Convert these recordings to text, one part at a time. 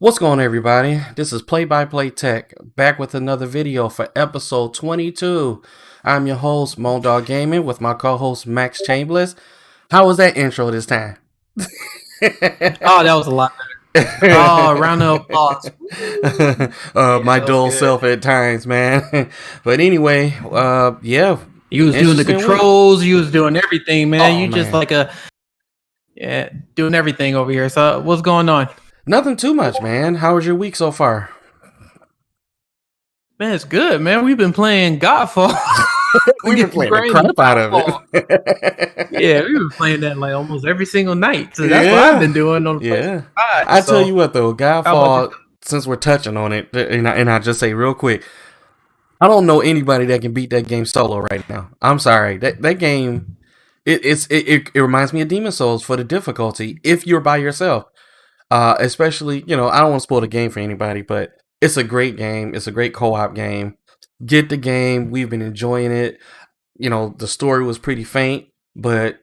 What's going on, everybody? This is Play by Play Tech, back with another video for episode 22. I'm your host, Mondog Gaming, with my co-host, Max Chambliss. How was that intro this time? Oh, that was a lot better. Oh, round of applause. Yeah, My that was dull good. self at times, man. But anyway, yeah, You was doing the interesting week. controls. You was doing everything, man. Oh, You just man. like yeah, doing everything over here. So what's going on? Nothing too much, man. How was your week so far? Man, it's good, man. We've been playing Godfall. We've been Getting playing the grinding crap out of Godfall. it. Yeah, we've been playing that like almost every single night. So that's what I've Yeah, been doing on the yeah. PlayStation 5. I tell So you what though, how about Godfall. yourself? Since we're touching on it, and I just say real quick, I don't know anybody that can beat that game solo right now. I'm sorry, that game, it reminds me of Demon Souls for the difficulty if you're by yourself. Especially, I don't want to spoil the game for anybody, but it's a great game. It's a great co-op game. Get the game. We've been enjoying it. The story was pretty faint, but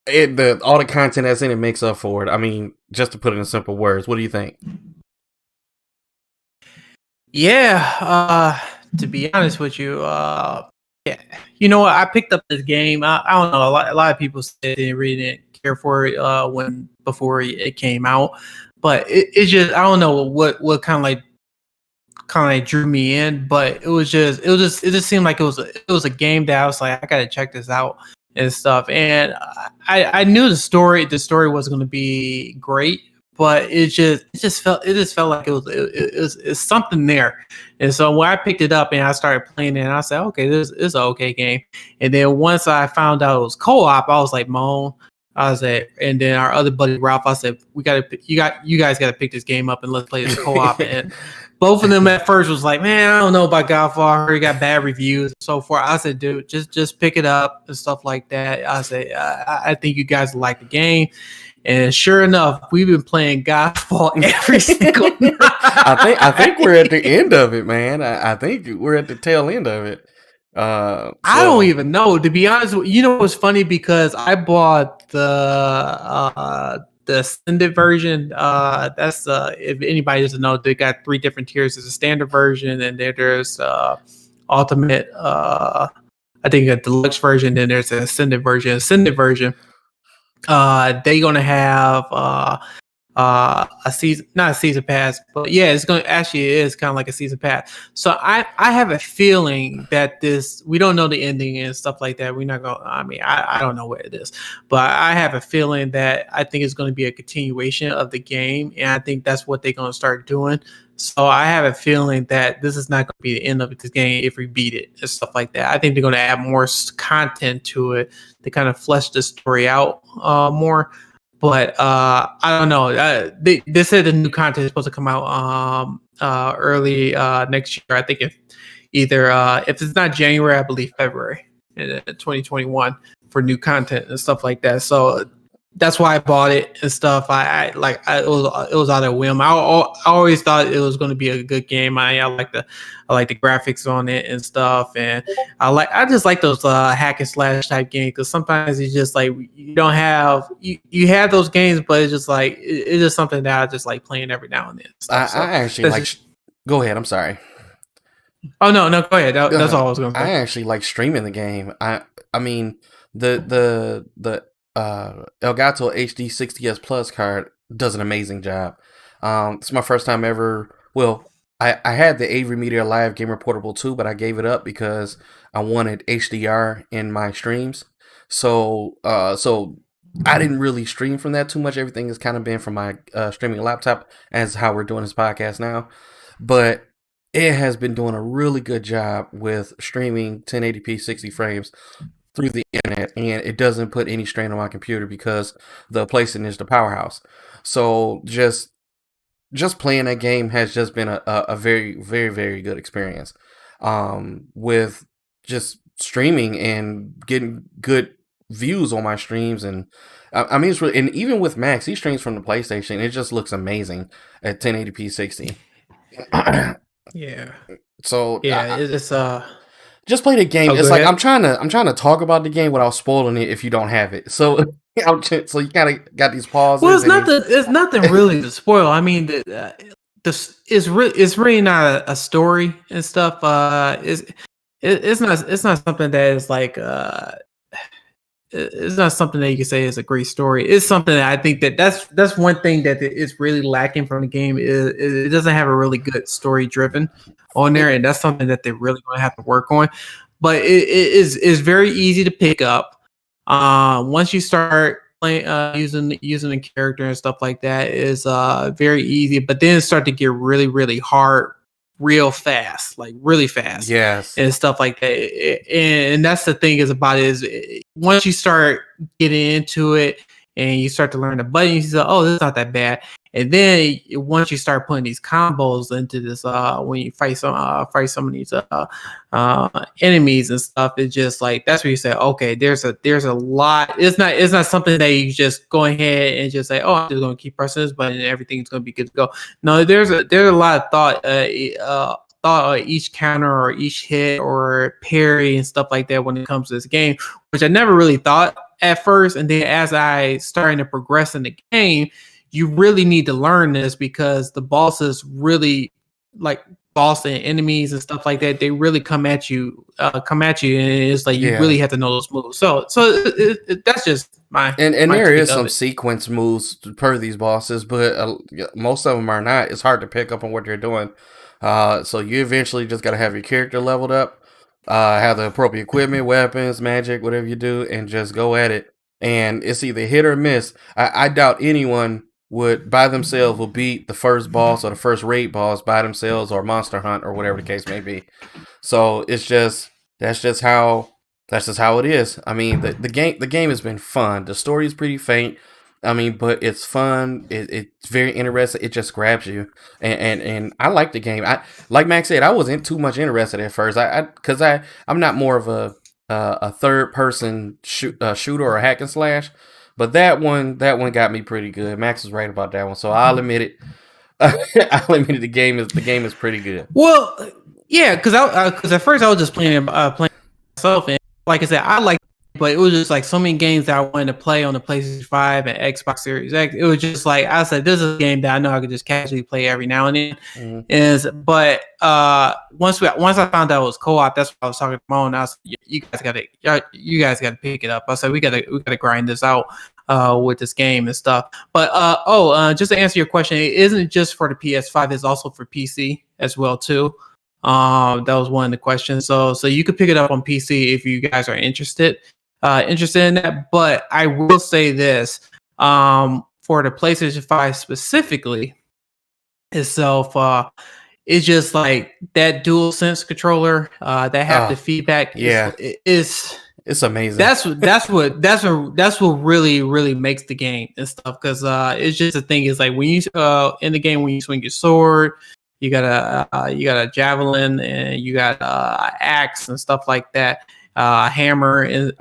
all the content that's in it makes up for it. I mean, just to put it in simple words, what do you think? Yeah, to be honest with you, yeah, you know what? I picked up this game. I don't know. A lot of people said they really didn't care for it when before it came out, but it's just I don't know what kind of drew me in. But it just seemed like it was a game that I was like I gotta check this out and stuff. And I knew the story was going to be great, but it just felt like it's something there. And so when I picked it up and I started playing it, and I said, okay, this is an okay game. And then once I found out it was co-op, I was like, Moan. I was like, and then our other buddy Ralph, I said, you guys got to pick this game up and let's play this co-op. And both of them at first was like, man, I don't know about Godfall. I heard it got bad reviews and so forth. I said, dude, just pick it up and stuff like that. I said, I think you guys like the game. And sure enough, we've been playing Godfall every single night. I think we're at the end of it, man. I think we're at the tail end of it. I don't So even know, to be honest. You know what's funny, because I bought the extended version. That's if anybody doesn't know, they got three different tiers. There's a standard version, and there's ultimate. I think a deluxe version. Then there's an extended version. Ascended version. They gonna have a season, not a season pass, but yeah, it is kind of like a season pass. So I have a feeling that we don't know the ending and stuff like that. We're not going, I mean, I don't know what it is, but I have a feeling that I think it's going to be a continuation of the game, and I think that's what they're going to start doing. So I have a feeling that this is not going to be the end of this game if we beat it and stuff like that. I think they're going to add more content to it to kind of flesh the story out more. But I don't know. They said the new content is supposed to come out early next year. I think if it's not January, I believe February in 2021 for new content and stuff like that. So that's why I bought it and stuff. It was out of whim. I always thought it was going to be a good game. I like the graphics on it and stuff, and I just like those hack and slash type games, because sometimes it's just like you don't have you have those games, but it's just like it's just something that I just like playing every now and then and I, stuff. So I actually that's like. just, Go ahead. I'm sorry. oh no, go ahead. That's all I was going to I say. actually like streaming the game. I mean the Elgato HD 60s Plus card does an amazing job. It's my first time ever. Well, I had the Avery Media Live Gamer Portable 2, but I gave it up because I wanted HDR in my streams. So I didn't really stream from that too much. Everything has kind of been from my streaming laptop, as how we're doing this podcast now. But it has been doing a really good job with streaming 1080p 60 frames through the internet, and it doesn't put any strain on my computer because the PlayStation is the powerhouse. So just playing that game has just been a very, very, very good experience. With just streaming and getting good views on my streams, and I mean, it's really, and even with Max, he streams from the PlayStation. It just looks amazing at 1080p 60. Yeah, So yeah. It's just play the game. Oh, It's go like ahead. I'm trying to talk about the game without spoiling it if you don't have it. So So you kind of got these Well, pauses, it's and then nothing. It's nothing really to spoil. I mean, this is really it's really not a story and stuff. It's not something that is like it's not something that you can say is a great story. It's something that I think that's one thing that is really lacking from the game is it doesn't have a really good story driven on there, it, and that's something that they're really going to have to work on. But is very easy to pick up. Once you start playing using the character and stuff like that is very easy. But then it start to get really hard real fast, like really fast yes, and stuff like that. And that's the thing is about it is once you start getting into it and you start to learn the buttons, you say, oh, this is not that bad. And then once you start putting these combos into this, when you fight some of these enemies and stuff, it's just like that's where you say, okay, there's a lot. It's not something that you just go ahead and just say, oh, I'm just going to keep pressing this button and everything's going to be good to go. No, there's a lot of thought each counter or each hit or parry and stuff like that when it comes to this game, which I never really thought at first. And then as I starting to progress in the game, you really need to learn this because the bosses really like boss and enemies and stuff like that. They really come at you, and it's like you yeah. really have to know those moves. So that's just my And my there take is of some it. sequence moves per these bosses, but most of them are not. It's hard to pick up on what they're doing. So you eventually just got to have your character leveled up, have the appropriate equipment, weapons, magic, whatever you do, and just go at it. And it's either hit or miss. I doubt anyone would by themselves will beat the first boss or the first raid boss by themselves or Monster Hunt or whatever the case may be. So it's just that's just how that's just how it is. I mean, the game has been fun. The story is pretty faint. I mean, but it's fun. It's very interesting. It just grabs you, and I like the game. I like Max said, I wasn't too much interested at first. I'm not more of a third person shooter or hack and slash, but that one got me pretty good. Max is right about that one, so I'll admit it. I'll admit it. The game is pretty good. Well, yeah, because at first I was just playing myself, and like I said, I like, but it was just like so many games that I wanted to play on the PlayStation 5 and Xbox Series X. It was just like I said, this is a game that I know I could just casually play every now and then. Mhm. But once I found out it was co-op, that's what I was talking to Mo. I was, you guys gotta pick it up. I said we gotta grind this out with this game and stuff. But just to answer your question, it isn't just for the PS5; it's also for PC as well too. That was one of the questions. So you could pick it up on PC if you guys are interested in that. But I will say this: for the PlayStation 5 specifically itself, it's just like that dual sense controller, that haptic Ah, feedback yeah, is it's amazing. that's what really makes the game and stuff because it's just the thing is like when you in the game when you swing your sword you got a javelin and you got axe and stuff like that, hammer and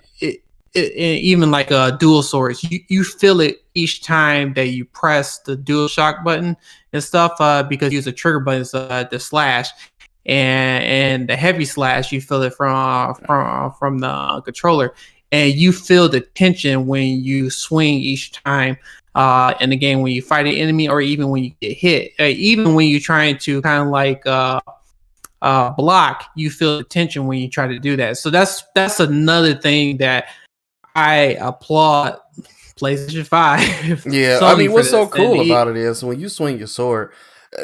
even like dual swords. You feel it each time that you press the dual shock button and stuff because you use the trigger buttons the slash and the heavy slash you feel it from the controller and you feel the tension when you swing each time in the game when you fight an enemy or even when you get hit, even when you're trying to kind of like block, you feel the tension when you try to do that. So that's another thing that I applaud PlayStation 5 Yeah, I Sony mean, for what's so this. And cool about it is when you swing your sword,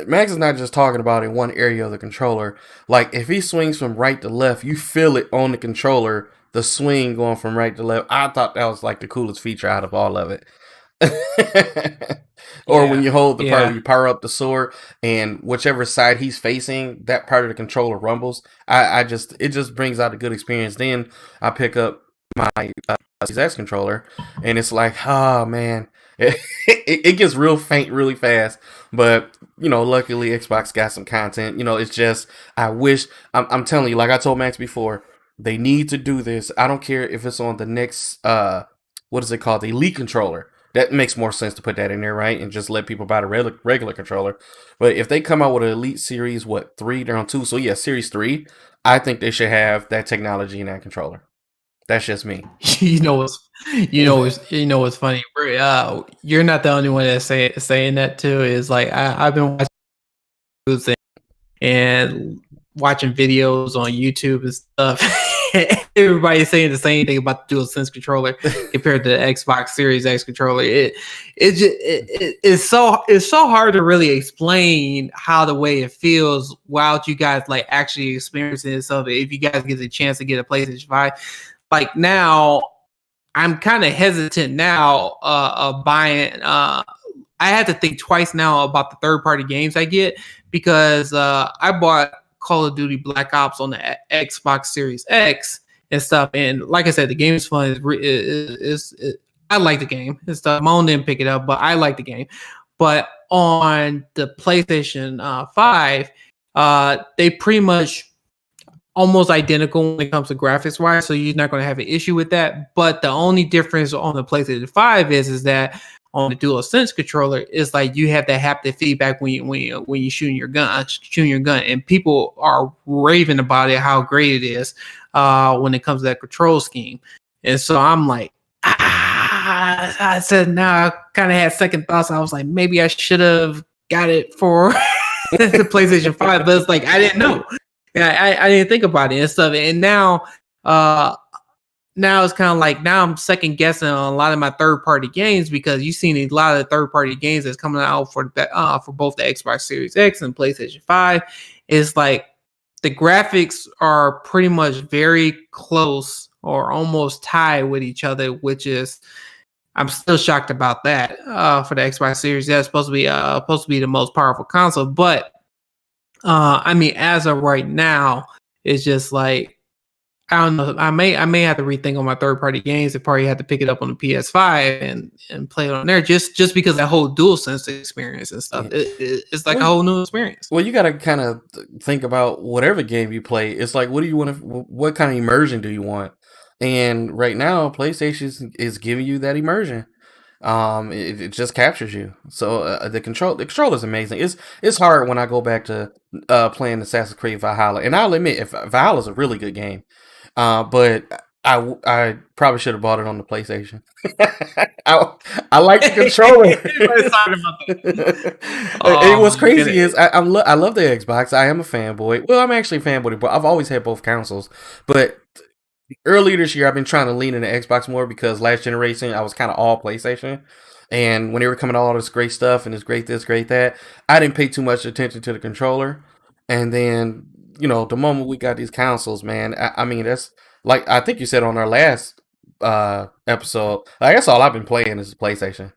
Max is not just talking about in one area of the controller. Like if he swings from right to left, you feel it on the controller, the swing going from right to left. I thought that was like the coolest feature out of all of it. Or when yeah, you hold the part where yeah. you power up the sword and whichever side he's facing, that part of the controller rumbles. I just it just brings out a good experience. Then I pick up my Series X controller and it's like, oh man, it gets real faint really fast. But luckily Xbox got some content. It's just I wish I'm telling you, like I told Max before, they need to do this. I don't care if it's on the next what is it called, the Elite controller. That makes more sense to put that in there, right? And just let people buy the regular controller. But if they come out with an Elite Series, what, 3? They're on 2. So, yeah, Series 3, I think they should have that technology in that controller. That's just me. you know what's You know what's funny? You're not the only one that's saying that too. Is like I've been watching and watching videos on YouTube and stuff. Everybody's saying the same thing about the DualSense controller compared to the Xbox Series X controller. It's so hard to really explain how the way it feels without you guys like actually experiencing it. So if you guys get the chance to get a PlayStation 5, like now I'm kind of hesitant now of buying. I had to think twice now about the third party games I get because I bought Call of Duty Black Ops on the Xbox Series X and stuff. And like I said, the game is fun. I like the game and stuff. Moan didn't pick it up, but I like the game. But on the PlayStation 5, they pretty much almost identical when it comes to graphics wise, so you're not going to have an issue with that. But the only difference on the PlayStation 5 is that on the DualSense controller, it's like you have that haptic feedback when you shooting your gun, and people are raving about it, how great it is when it comes to that control scheme. And so I'm like, I said, now I kind of had second thoughts. I was like, maybe I should have got it for the PlayStation 5, but it's like I didn't know. I didn't think about it and stuff. And now it's kind of like now I'm second guessing on a lot of my third party games because you've seen a lot of the third party games that's coming out for both the Xbox Series X and PlayStation 5. It's like the graphics are pretty much very close or almost tied with each other, which is I'm still shocked about that for the Xbox Series. That's supposed to be the most powerful console, but I mean, as of right now, it's just like I don't know. I may have to rethink on my third party games and probably have to pick it up on the PS5 and play it on there just because that whole DualSense experience and stuff. It's like a whole new experience. Well, you got to kind of think about whatever game you play. It's like, what do you want to? What kind of immersion do you want? And right now, PlayStation is giving you that immersion. It just captures you. So the control is amazing. It's hard when I go back to playing Assassin's Creed Valhalla, and I'll admit, if Valhalla is a really good game, but I probably should have bought it on the PlayStation. I like the controller. And what's crazy is I love the Xbox. I am a fanboy. Well, I'm actually a fanboy, but I've always had both consoles. But earlier this year, I've been trying to lean into Xbox more because last generation I was kind of all PlayStation, and when they were coming all this great stuff and this, great that, I didn't pay too much attention to the controller. And then the moment we got these consoles, man, I mean that's like I think you said on our last episode. Like that's all I've been playing is PlayStation.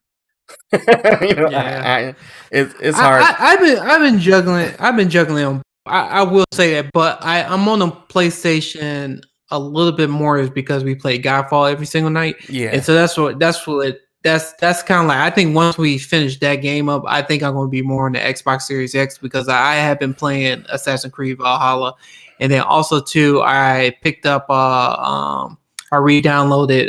Yeah, it's hard. I've been juggling. I've been juggling on. I will say that, but I'm on a PlayStation a little bit more is because we play Godfall every single night. Yeah. And so that's kind of like I think once we finish that game up, I think I'm going to be more on the Xbox Series X because I have been playing Assassin's Creed Valhalla, and then also too I picked up I re-downloaded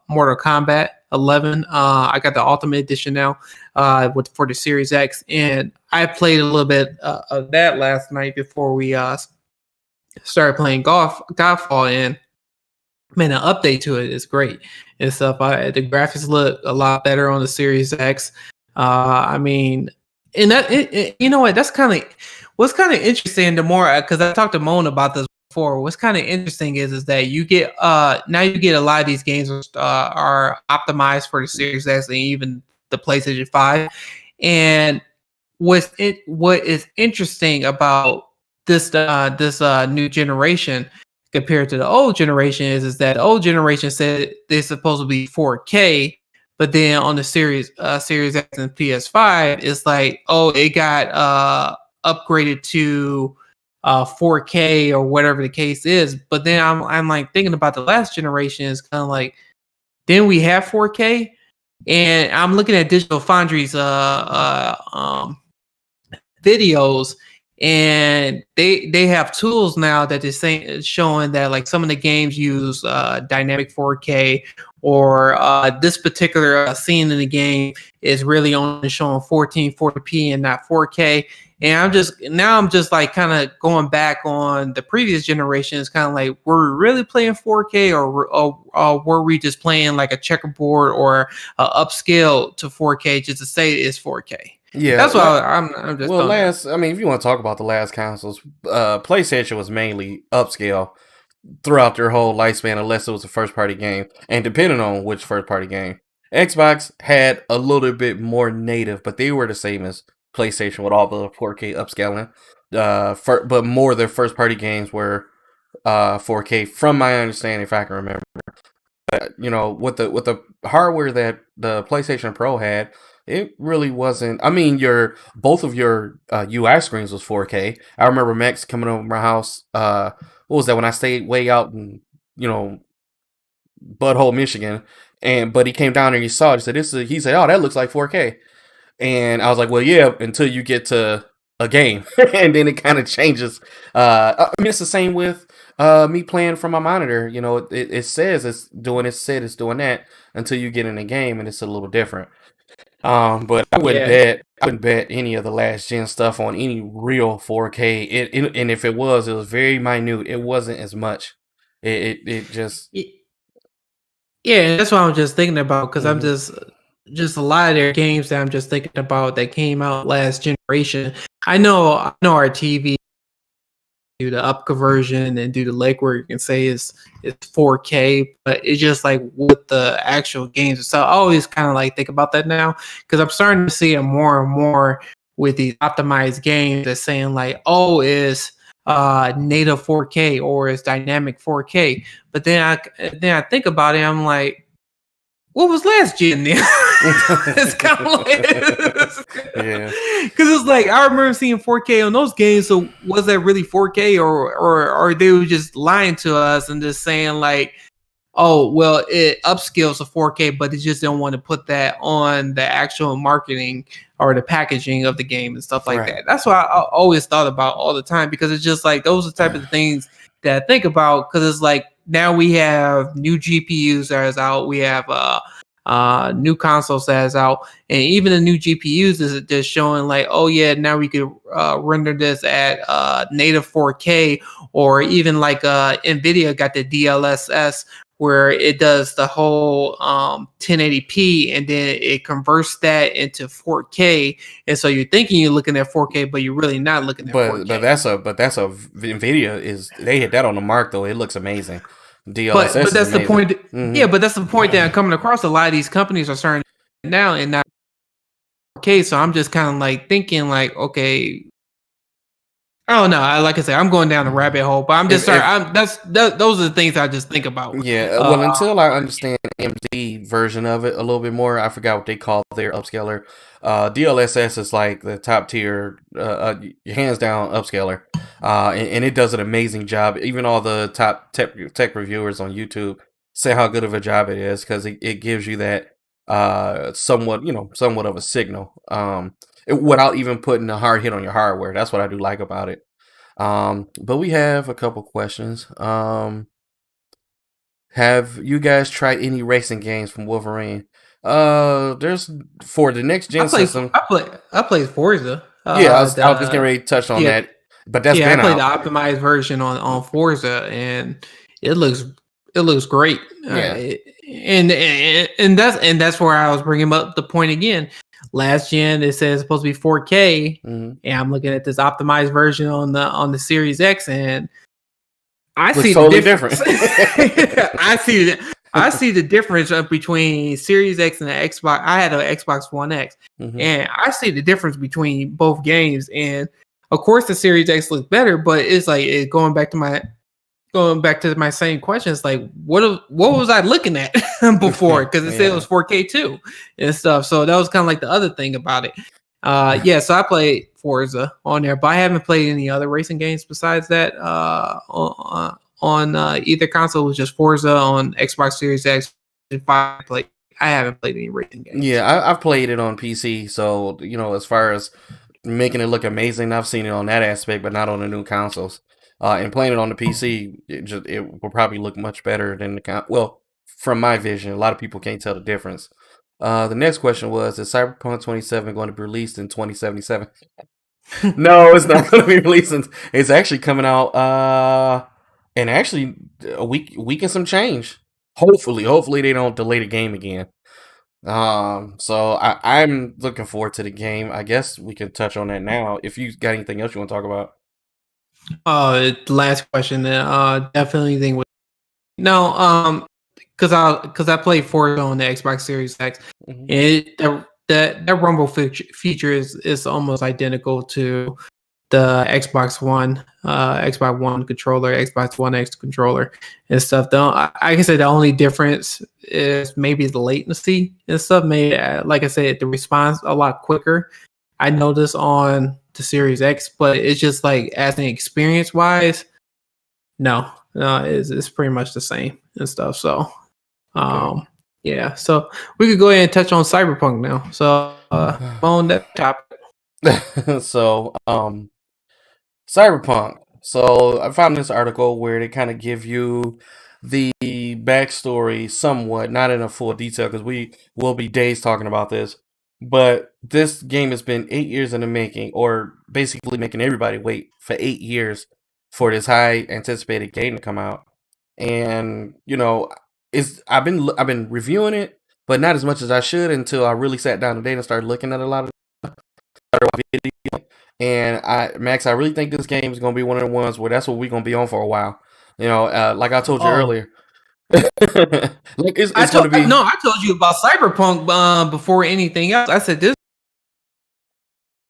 Mortal Kombat 11. I got the Ultimate Edition now for the Series X, and I played a little bit of that last night before we started playing Godfall, and man, the update to it is great and stuff. The graphics look a lot better on the Series X. I mean, and you know what? That's what's kind of interesting. The more because I talked to Moan about this before. What's kind of interesting is that you get now you get a lot of these games are optimized for the Series X and even the PlayStation 5. And what is interesting about this new generation compared to the old generation is that the old generation said they're supposed to be 4K, but then on the Series X and PS5, it's like, oh, it got upgraded to 4K or whatever the case is. But then I'm like thinking about the last generation is kind of like, then we have 4K, and I'm looking at Digital Foundry's videos, and they have tools now that is showing that like some of the games use dynamic 4K, or this particular scene in the game is really only showing 1440p and not 4K. And I'm just like kind of going back on the previous generation. It's kind of like, were we really playing 4K, or were we just playing like a checkerboard or upscale to 4K just to say it's 4K? Yeah, That's why I'm just well, throwing that. I mean, if you want to talk about the last consoles, PlayStation was mainly upscale throughout their whole lifespan, unless it was a first party game, and depending on which first party game. Xbox had a little bit more native, but they were the same as PlayStation with all the 4K upscaling. But more their first party games were 4K, from my understanding, if I can remember. You know, with the hardware that the PlayStation Pro had, it really wasn't. I mean, your both of your UI screens was 4K. I remember Max coming over my house. What was that, when I stayed way out in, you know, Butthole, Michigan, and but he came down and he saw it. He said, "This is." He said, "Oh, that looks like 4K." And I was like, "Well, yeah," until you get to a game, and then it kind of changes. I mean, it's the same with me playing from my monitor. You know, it says it's doing it, said it's doing that until you get in the game, and it's a little different. But Yeah. I wouldn't bet any of the last gen stuff on any real 4K. And if it was very minute. It wasn't as much. It just. Yeah, and that's what I'm just thinking about, because I'm Hmm. just a lot of their games that I'm just thinking about that came out last generation. I know our TV do the up conversion and do the legwork, you can say it's 4K, but it's just like with the actual games. So I always kind of like think about that now, because I'm starting to see it more and more with these optimized games that's saying like, oh, it's native 4K or it's dynamic 4K. But then I think about it, I'm like, what was last gen then? It's kind of like, Yeah. because it's like I remember seeing 4K on those games. So was that really 4K, or they were just lying to us and just saying like, oh well, it upscales to 4K, but they just don't want to put that on the actual marketing or the packaging of the game and stuff like Right. that. That's what I always thought about all the time, because it's just like those are the type of things that I think about, because it's like now we have new GPUs that is out, we have new consoles that is out, and even the new GPUs is just showing like, oh yeah, now we could render this at native 4K, or even like Nvidia got the DLSS, where it does the whole 1080p and then it converts that into 4K, and so you're thinking you're looking at 4K, but you're really not looking at But 4K. that's a Nvidia is, they hit that on the mark though. It looks amazing. But DLSS is that's the amazing. point. Hmm. Yeah, but that's the point that I'm coming across. A lot of these companies are starting now and not 4K. So I'm just kind of like thinking like, okay, I don't know. Like I said, I'm going down the rabbit hole, but I'm just sorry. If Those are the things I just think about. Yeah, Uh, well, until I understand AMD version of it a little bit more, I forgot what they call their upscaler. DLSS is like the top tier, hands down upscaler, and it does an amazing job. Even all the top tech reviewers on YouTube say how good of a job it is, because it gives you that somewhat, somewhat of a signal, without even putting a hard hit on your hardware. That's what I do like about it. But we have a couple questions. Have you guys tried any racing games from Wolverine? There's for the next gen system. I play Forza. Yeah, I was just getting ready to touch on Yeah, that, but that's yeah, I been played the out. optimized version on Forza, and it looks it looks great. Yeah. And that's where I was bringing up the point again. Last gen, it says it's supposed to be 4K, Hmm. and I'm looking at this optimized version on the Series X, and I Looks see the totally difference. different. I see the difference between Series X and the Xbox. I had an Xbox One X, Hmm. and I see the difference between both games. And of course, the Series X looks better, but it's like going back to my same questions. Like, what was I looking at before? Because it said it Yeah. was 4K too and stuff. So that was kind of like the other thing about it. Yeah, so I played Forza on there, but I haven't played any other racing games besides that. On either console, it was just Forza on Xbox Series X. If I play, I haven't played any racing games. Yeah, I've played it on PC, so as far as making it look amazing, I've seen it on that aspect, but not on the new consoles. And playing it on the PC, it will probably look much better than well, from my vision. A lot of people can't tell the difference. The next question was: is Cyberpunk 27 going to be released in 2077? No, it's not going to be releasing. It's actually coming out and actually a week and some change. Hopefully they don't delay the game again. So I'm looking forward to the game. I guess we can touch on that now. If you got anything else you want to talk about. The last question then. Definitely think with no. Because I played Forza on the Xbox Series X, Mhm. and that Rumble feature is almost identical to the Xbox One controller, Xbox One X controller, and stuff. I can say the only difference is maybe the latency and stuff. Made like I said, the response a lot quicker. I noticed on the Series X, but it's just like as an experience wise, no, it's pretty much the same and stuff. So, Okay. um, yeah. So we could go ahead and touch on Cyberpunk now. So, on that topic. So, Cyberpunk. So I found this article where they kind of give you the backstory somewhat, not in a full detail because we will be days talking about this. But this game has been 8 years in the making, or basically making everybody wait for 8 years for this high anticipated game to come out. And it's I've been reviewing it, but not as much as I should until I really sat down today and started looking at a lot of video. And Max, I really think this game is gonna be one of the ones where that's what we're gonna be on for a while. Like I told you Oh, earlier, like it's gonna be. I told you about Cyberpunk before anything else. I said this.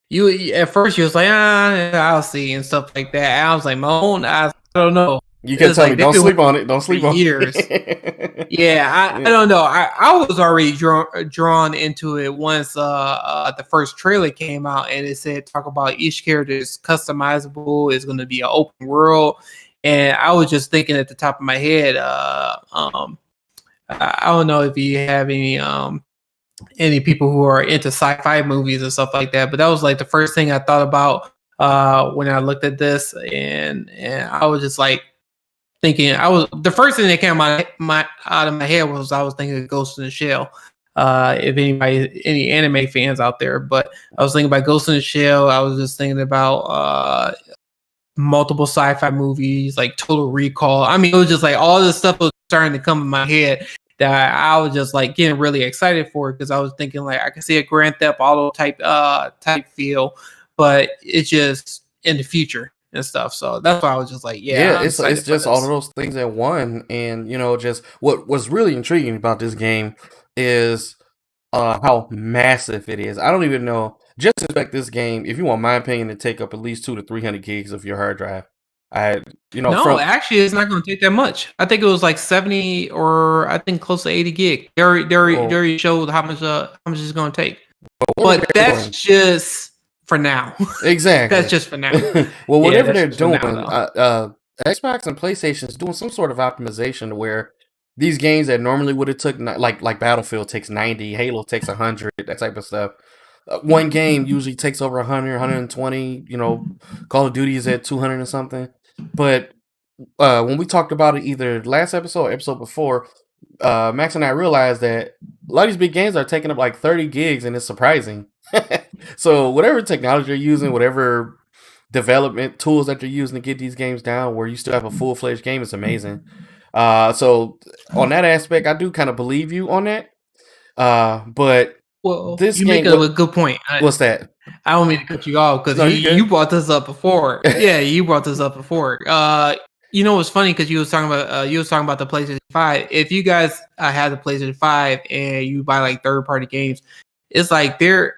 You at first you was like, I'll see and stuff like that. And I was like, Moan, I don't know. You It kept was telling me like they've don't been sleep waiting on it. Don't for sleep on years. it. Yeah, I Yeah. don't know. I was already drawn into it once the first trailer came out and it said talk about each character is customizable, is going to be an open world, and I was just thinking at the top of my head, I don't know if you have any people who are into sci-fi movies and stuff like that, but that was like the first thing I thought about when I looked at this, and I was just like thinking I was the first thing that came out of my head was I was thinking of Ghost in the Shell. If any anime fans out there, but I was thinking about Ghost in the Shell. I was just thinking about multiple sci-fi movies like Total Recall. I mean, it was just like all this stuff was starting to come in my head that I was just like getting really excited for because I was thinking like I could see a Grand Theft Auto type feel, but it's just in the future and stuff. So that's why I was just like, Yeah, yeah, I'm it's excited for just all of this. those things at one, and just what was really intriguing about this game is how massive it is. I don't even know. Just expect this game, if you want my opinion, to take up at least 2 to 300 gigs of your hard drive. I, No, from actually, it's not going to take that much. I think it was like 70 or I think close to 80 gig. They well, already showed how much it's going to take. whatever But they're that's doing, just for now. That's exactly. just for now. Well, Yeah, whatever that's they're just for doing, now though. Xbox and PlayStation is doing some sort of optimization where these games that normally would have took like Battlefield takes 90, Halo takes 100, that type of stuff. One game usually takes over 100, 120. Call of Duty is at 200 and something. But when we talked about it either last episode or episode before, Max and I realized that a lot of these big games are taking up like 30 gigs, and it's surprising. So whatever technology you're using, whatever development tools that you're using to get these games down, where you still have a full fledged game, is amazing. So on that aspect, I do kind of believe you on that. But Well, this you make game, a good point. what's that? I don't mean to cut you off because No, you you good. brought this up before. Yeah, you brought this up before. You know what's funny because you was talking about the PlayStation 5. If you guys have the PlayStation 5 and you buy like third party games, it's like they're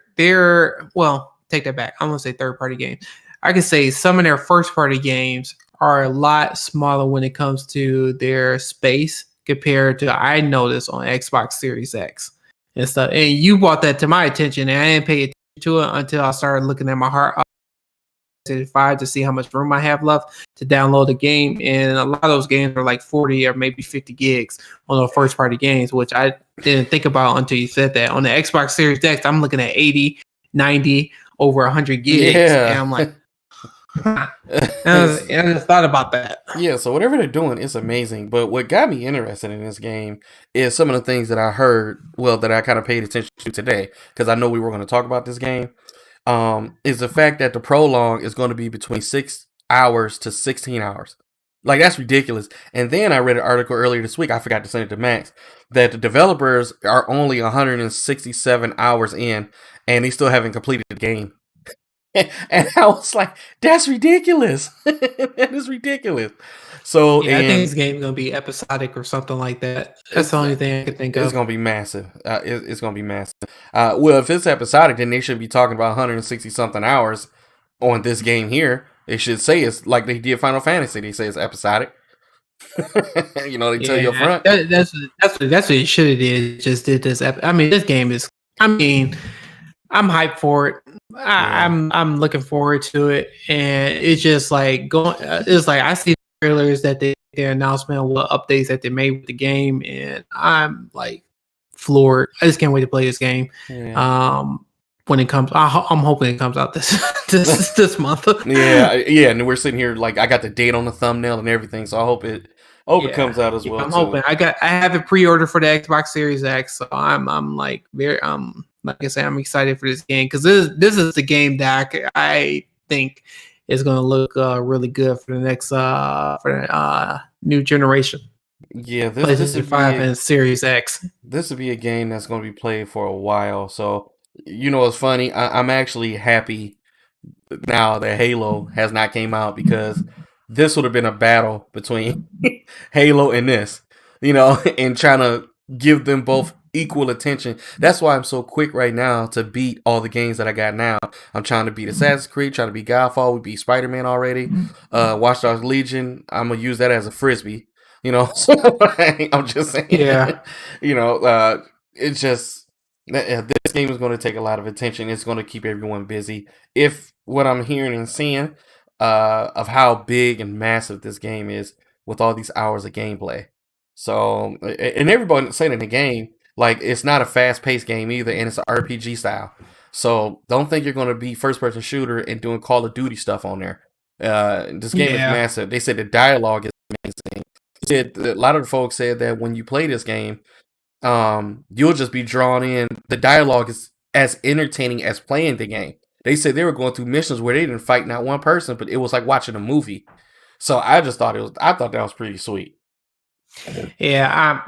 well, take that back. I'm gonna say third party games. I could say some of their first party games are a lot smaller when it comes to their space compared to I noticed on Xbox Series X and stuff. And you brought that to my attention, and I didn't pay attention to it until I started looking at my heart 5 to see how much room I have left to download the game. And a lot of those games are like 40 or maybe 50 gigs on the first party games, which I didn't think about until you said that. On the Xbox Series X, I'm looking at 80, 90, over 100 gigs. And Yeah. I'm like, huh. And I just thought about that. Yeah, so whatever they're doing is amazing. But what got me interested in this game is some of the things that I heard, well, that I kind of paid attention to today, because I know we were going to talk about this game. is the fact that the prologue is going to be between 6 hours to 16 hours. Like, that's ridiculous. And then I read an article earlier this week, I forgot to send it to Max, that the developers are only 167 hours in and they still haven't completed the game. And I was like, that's ridiculous. That is ridiculous. So, Yeah, I think this and game is gonna be episodic or something like that. That's the it's only thing I could think it's of. gonna be massive. It's gonna be massive. Well, if it's episodic, then they should be talking about 160 something hours on this game here. They should say it's like they did Final Fantasy. They say it's episodic. They tell you up Yeah, front. that's what it should have did. Just did this. I mean, this game is. I mean, I'm hyped for it. Yeah, I'm looking forward to it, and it's just like going. It's like I see trailers that their announcement of what updates that they made with the game, and I'm like floored. I just can't wait to play this game. yeah, When it comes, I'm hoping it comes out this this month. yeah. And we're sitting here like I got the date on the thumbnail and everything, so I hope it Yeah, comes out as yeah, well I'm too. hoping. I have it pre-ordered for the Xbox Series X, so I'm like very like I said, I'm excited for this game because this is the game that I think is going to look really good for the next for the new generation, Yeah, this PlayStation would be 5 and Series X. this would be a game that's going to be played for a while. So it's funny. I'm actually happy now that Halo has not came out because this would have been a battle between Halo and this, and trying to give them both equal attention. That's why I'm so quick right now to beat all the games that I got now. I'm trying to beat Assassin's Creed, trying to beat Godfall. We beat Spider-Man already. Watch Dogs Legion. I'm gonna use that as a frisbee. So I'm just saying. Yeah, you know, uh, it's just this game is going to take a lot of attention. It's going to keep everyone busy. If what I'm hearing and seeing of how big and massive this game is with all these hours of gameplay. So, and everybody saying in the game, like it's not a fast-paced game either, and it's an RPG style. So don't think you're going to be first-person shooter and doing Call of Duty stuff on there. This game is yeah, massive. They said the dialogue is amazing. Said a lot of the folks said that when you play this game, you'll just be drawn in. The dialogue is as entertaining as playing the game. They said they were going through missions where they didn't fight not one person, but it was like watching a movie. So I thought that was pretty sweet. yeah.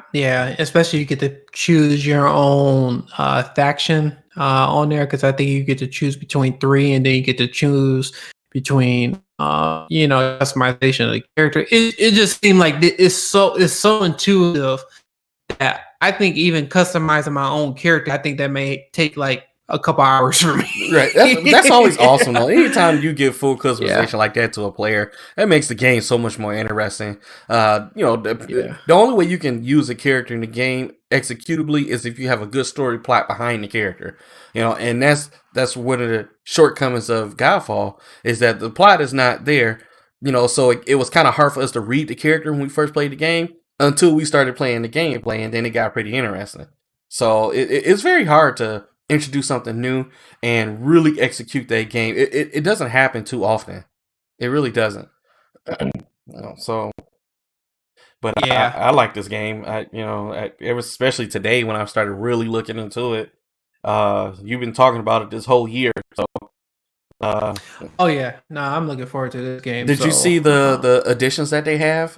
Especially you get to choose your own faction on there because I think you get to choose between three, and then you get to choose between customization of the character. It just seemed like it's so intuitive that I think even customizing my own character, I think that may take like a couple hours for me. Right. That's always awesome though. Anytime you give full Yeah, customization like that to a player, that makes the game so much more interesting. yeah, The only way you can use a character in the game executably is if you have a good story plot behind the character. And that's one of the shortcomings of Godfall is that the plot is not there. So it was kind of hard for us to read the character when we first played the game until we started playing the gameplay, and then it got pretty interesting. So it's very hard to introduce something new and really execute that game. It doesn't happen too often. It really doesn't. So, but I, yeah. I like this game. It was especially today when I started really looking into it. You've been talking about it this whole year. So, uh, Oh yeah, no, I'm looking forward to this game. did you see So the additions that they have?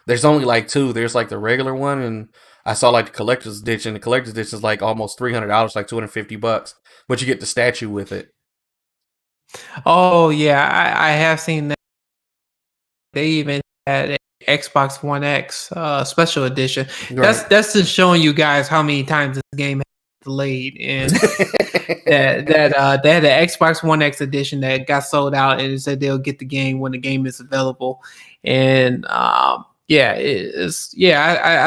There's only like two. There's like the regular one, and I saw like the collector's edition. The collector's edition is like almost $300, like $250, but you get the statue with it. oh yeah, I have seen that. They even had a Xbox One X special edition. That's Right. that's just showing you guys how many times this game has delayed, and they had the Xbox One X edition that got sold out, and it said they'll get the game when the game is available. And I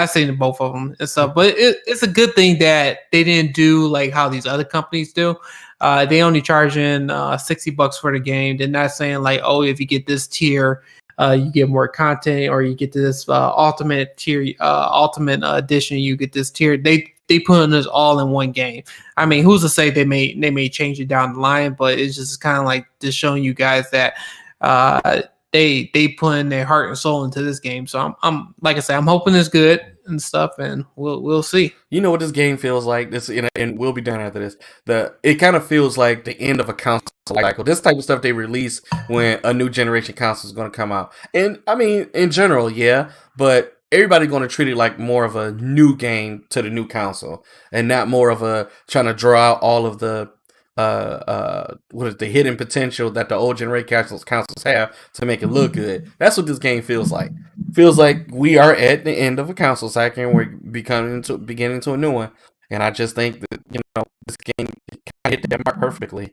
seen both of them and stuff. But it's a good thing that they didn't do like how these other companies do. They only charging $60 for the game. They're not saying like, oh, if you get this tier, you get more content, or you get this ultimate tier, ultimate edition, you get this tier. They putting this all in one game. I mean, who's to say they may change it down the line, but it's just kind of like just showing you guys that they putting their heart and soul into this game. So I'm like I said, I'm hoping it's good. and stuff, and we'll see. You know what this game feels like? This and we'll be done after this. It kind of feels like the end of a console cycle. This type of stuff they release when a new generation console is going to come out. And I mean, in general, yeah, but everybody's going to treat it like more of a new game to the new console, and not more of a trying to draw out all of the what is the hidden potential that the old generation consoles have to make it look good. That's what this game feels like. Feels like we are at the end of a console cycle and we're beginning to a new one. And I just think that this game hit that mark perfectly.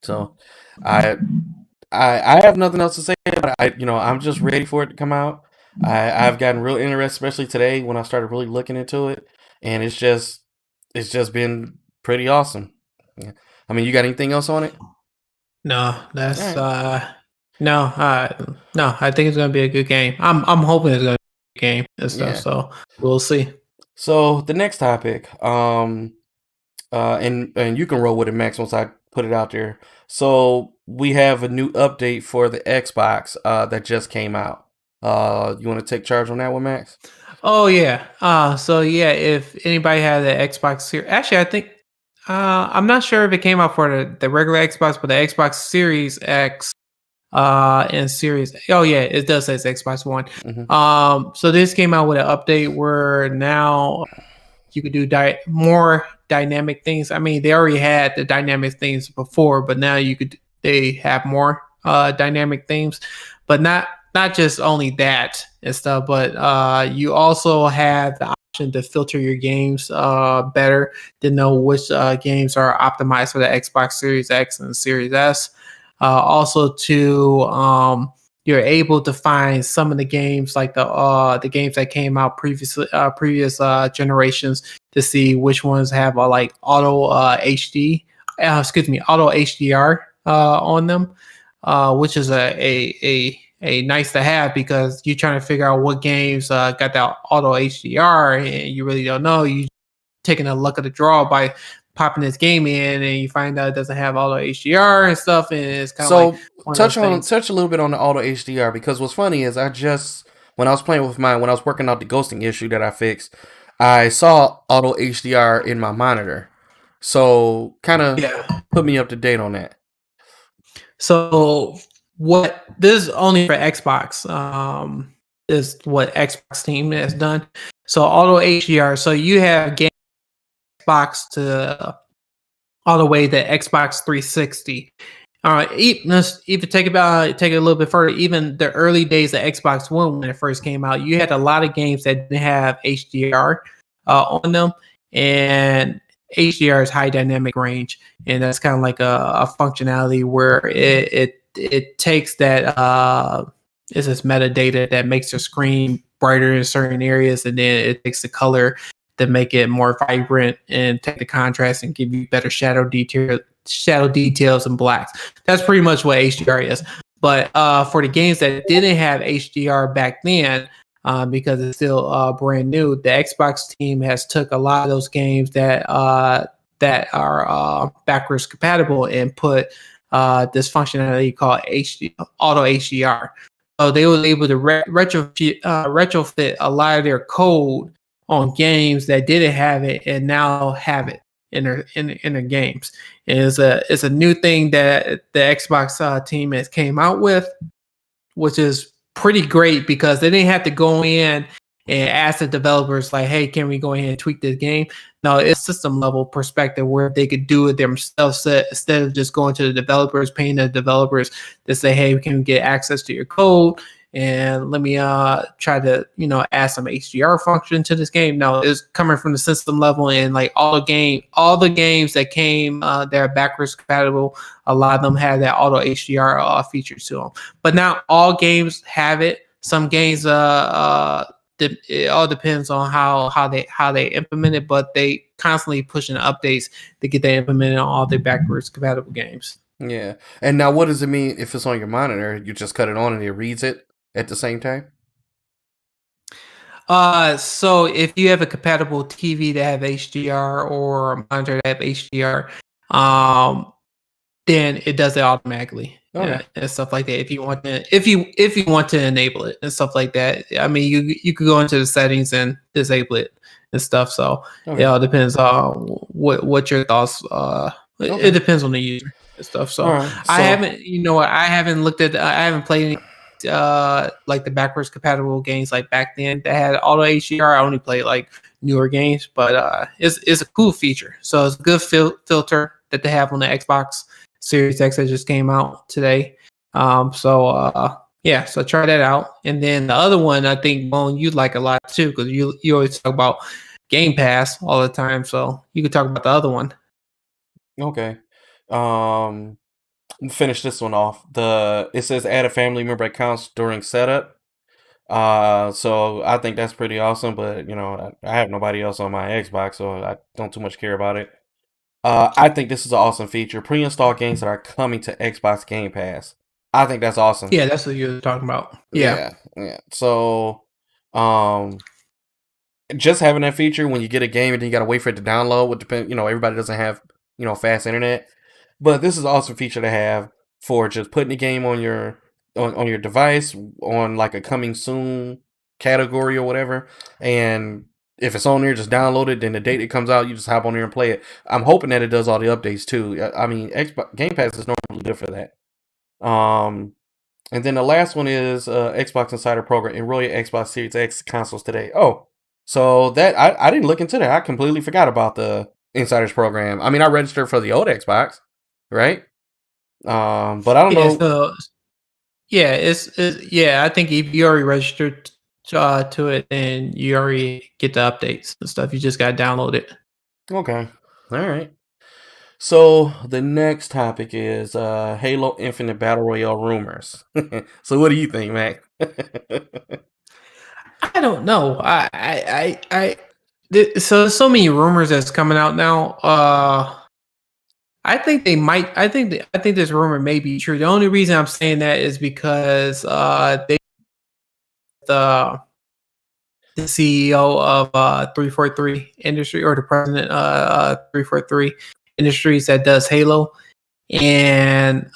So I I have nothing else to say. But I'm just ready for it to come out. I've gotten real interested, especially today when I started really looking into it, and it's just been pretty awesome. Yeah. I mean, you got anything else on it? No, All that's right. no, no. I think it's gonna be a good game. I'm hoping it's gonna be a good game and stuff. Yeah. So we'll see. So the next topic, and you can roll with it, Max, once I put it out there. So we have a new update for the Xbox that just came out. You want to take charge on that one, Max? Oh yeah. So yeah, if anybody had the Xbox Series, actually, I think I'm not sure if it came out for the regular Xbox, but the Xbox Series X and Series. Oh yeah, it does say it's Xbox One. Hmm. So this came out with an update where now you could do more dynamic things. I mean, they already had the dynamic things before, but now they have more dynamic themes, but not just only that and stuff, but you also have the option to filter your games better to know which games are optimized for the Xbox Series X and Series S. Also to you're able to find some of the games like the games that came out previous generations to see which ones have like auto HDR on them, which is a nice to have because you're trying to figure out what games got that auto HDR and you really don't know. You taking a luck of the draw by popping this game in and you find out it doesn't have auto HDR and stuff, and it's kind of like So one of those things. touch a little bit on the auto HDR because what's funny is when I was playing with mine when I was working out the ghosting issue that I fixed, I saw auto HDR in my monitor. So kind of Yeah. put me up to date on that. So what this is only for Xbox. Is what Xbox team has done. So auto HDR. So you have game Xbox to all the way to Xbox 360. All right, let's even take it a little bit further. Even the early days of Xbox One when it first came out, you had a lot of games that didn't have HDR on them, and HDR is high dynamic range, and that's kind of like a functionality where it takes that it's this metadata that makes the screen brighter in certain areas, and then it takes the color to make it more vibrant and take the contrast and give you better shadow details and blacks. That's pretty much what HDR is. But for the games that didn't have HDR back then, because it's still brand new, the Xbox team has took a lot of those games that are backwards compatible and put this functionality called auto HDR. So they were able to retrofit a lot of their code on games that didn't have it and now have it in their games. And it's a new thing that the Xbox team has came out with, which is pretty great because they didn't have to go in and ask the developers like, "Hey, can we go ahead and tweak this game?" No, it's system level perspective where they could do it themselves instead of just going to the developers, paying the developers to say, "Hey, we can get access to your code and let me try to add some HDR function to this game." No, it's coming from the system level, and like all the games that came that are backwards compatible, a lot of them have that auto HDR feature to them. But not all games have it. Some games it all depends on how they implement it, but they constantly pushing updates to get that implemented on all their backwards compatible games. Yeah. And now, what does it mean if it's on your monitor? You just cut it on and it reads it at the same time. So if you have a compatible TV that have HDR or a monitor that have HDR, um, then it does it automatically Okay. and stuff like that. If you want to enable it and stuff like that, I mean you could go into the settings and disable it and stuff. So it Okay. all depends on what your thoughts. It Okay. depends on the user and stuff. All So right. I So haven't, I haven't looked at, I haven't played any like the backwards compatible games like back then that had auto HDR. I only played like newer games, but it's a cool feature. So it's a good filter that they have on the Xbox Series X that just came out today. Yeah, so try that out. And then the other one I think Bone you'd like a lot too because you always talk about Game Pass all the time. So you could talk about the other one. okay. Um, finish this one off. It says add a family member accounts during setup. So I think that's pretty awesome. But I have nobody else on my Xbox, so I don't too much care about it. I think this is an awesome feature. Pre-install games that are coming to Xbox Game Pass. I think that's awesome. Yeah, that's what you're talking about. Yeah. Yeah, yeah. So, um, just having that feature when you get a game and then you gotta wait for it to download. Would depend. Everybody doesn't have fast internet, but this is an awesome feature to have for just putting the game on your device on like a coming soon category or whatever, and if it's on there, just download it. Then the date it comes out, you just hop on there and play it. I'm hoping that it does all the updates too. I mean, Xbox Game Pass is normally good for that. Um, and then the last one is Xbox Insider Program. Enroll your Xbox Series X consoles today. Oh, so that I didn't look into that. I completely forgot about the Insiders Program. I mean, I registered for the old Xbox, right? But I don't Yeah, know. so yeah, yeah. I think if you already registered to it, and you already get the updates and stuff. You just got to download it. Okay, all right. So the next topic is Halo Infinite Battle Royale rumors. So what do you think, Mac? I don't know. So there's so many rumors that's coming out now. I think they might. I think this rumor may be true. The only reason I'm saying that is because the the CEO of 343 Industry or the president 343 Industries that does Halo, and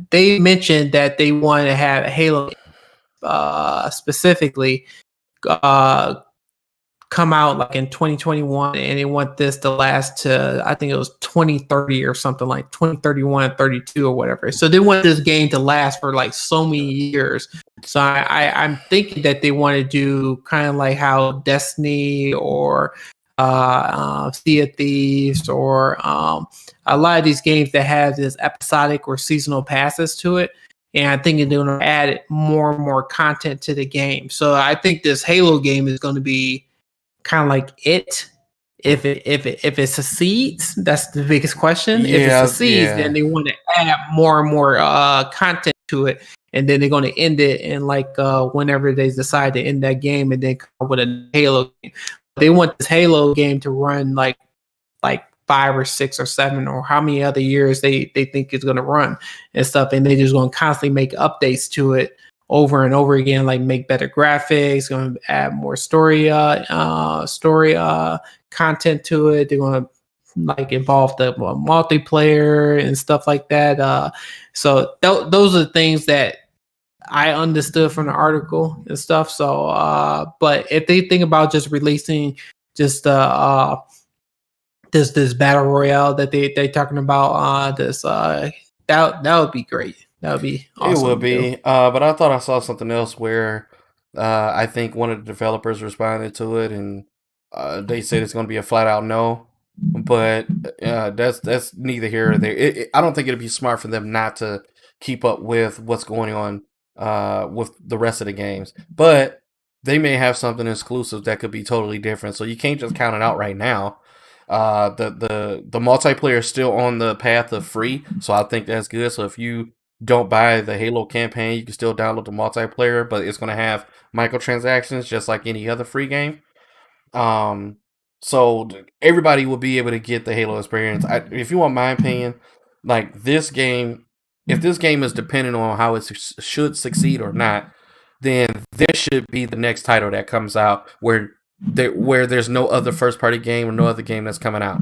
they mentioned that they want to have Halo specifically uh, come out like in 2021, and they want this to last to, I think it was 2030 or something, like 2031, 32 or whatever. So they want this game to last for like so many years. So I'm thinking that they want to do kind of like how Destiny or Sea of Thieves or a lot of these games that have this episodic or seasonal passes to it. And I think they're going to add more and more content to the game. So I think this Halo game is going to be kind of like it. If it succeeds, that's the biggest question. If it Yeah, succeeds, then yeah. they want to add more and more content to it, and then they're going to end it in like whenever they decide to end that game, and then come up with a Halo game. They want this Halo game to run like 5 or 6 or 7 or how many other years they think it's going to run and stuff, and they just going to constantly make updates to it over and over again, like make better graphics, going to add more story content to it. They're going to like involve the multiplayer and stuff like that. Those are the things that I understood from the article and stuff. So, but if they think about just releasing just this battle royale that they talking about, that would be great. That would be It would awesome to do. be, but I thought I saw something else where I think one of the developers responded to it, and they said it's going to be a flat out no. But that's neither here or there. I don't think it'd be smart for them not to keep up with what's going on with the rest of the games. But they may have something exclusive that could be totally different. So you can't just count it out right now. The multiplayer is still on the path of free, so I think that's good. So if you don't buy the Halo campaign, you can still download the multiplayer, but it's going to have microtransactions just like any other free game. Um, so everybody will be able to get the Halo experience. If you want my opinion, like this game, if this game is dependent on how it should succeed or not, then this should be the next title that comes out where there's no other first party game or no other game that's coming out.